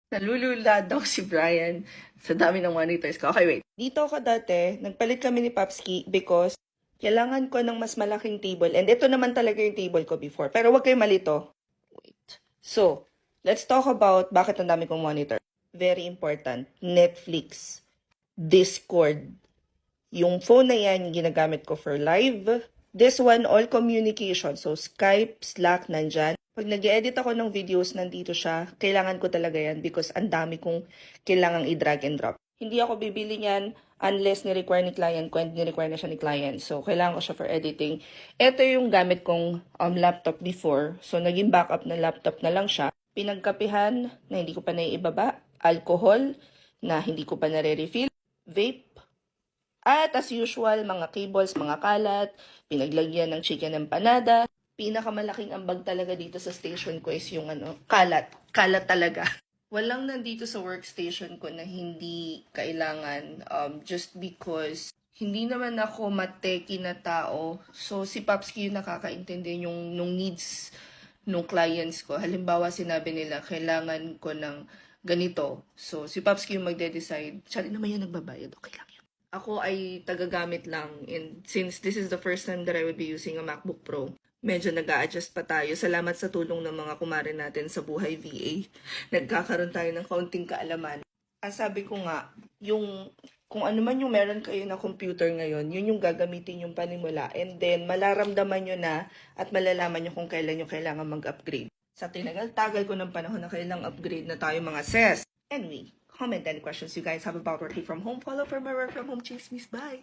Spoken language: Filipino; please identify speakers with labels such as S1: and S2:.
S1: Nalulula daw si Brian sa dami ng monitors ko. Okay, wait. Dito ako dati, nagpalit kami ni Papski because kailangan ko ng mas malaking table. And ito naman talaga yung table ko before. Pero wag kayong malito. Wait. So, let's talk about bakit ang dami kong monitor. Very important. Netflix. Discord. Yung phone na yan, yung ginagamit ko for live. This one, all communication. So, Skype, Slack, nandyan. Pag nag-edit ako ng videos, nandito siya. Kailangan ko talaga yan because ang dami kong kailangang i-drag and drop. Hindi ako bibili niyan unless ni-require ni client ko and ni-require na siya ni client. So, kailangan ko siya for editing. Ito yung gamit kong laptop before. So, naging backup na laptop na lang siya. Pinagkapihan na hindi ko pa naiibaba. Alcohol na hindi ko pa nare-refill. Vape. At as usual, mga cables, mga kalat, pinaglagyan ng chicken empanada. Pinakamalaking ambag talaga dito sa station ko is yung kalat. Kalat talaga. Walang nandito sa workstation ko na hindi kailangan just because hindi naman ako mateki na tao. So si Papski yung nakakaintindi yung nung needs nung clients ko. Halimbawa sinabi nila kailangan ko ng ganito. So si Papski yung magde-decide. Siya rin naman yung nagbabayad. Okay lang yun. Ako ay tagagamit lang, and since this is the first time that I will be using a MacBook Pro, medyo nag-a-adjust pa tayo. Salamat sa tulong ng mga kumare natin sa Buhay VA. Nagkakaroon tayo ng kaunting kaalaman. Sabi ko nga, yung kung ano man yung meron kayo na computer ngayon, yun yung gagamitin yung panimula. And then, malaramdaman nyo na at malalaman nyo kung kailan nyo kailangan mag-upgrade. Sa tinagal-tagal ko ng panahon na kailang upgrade na tayo mga sis. Anyway, comment any questions you guys have about working from home. Follow for my work from home chismis. Bye!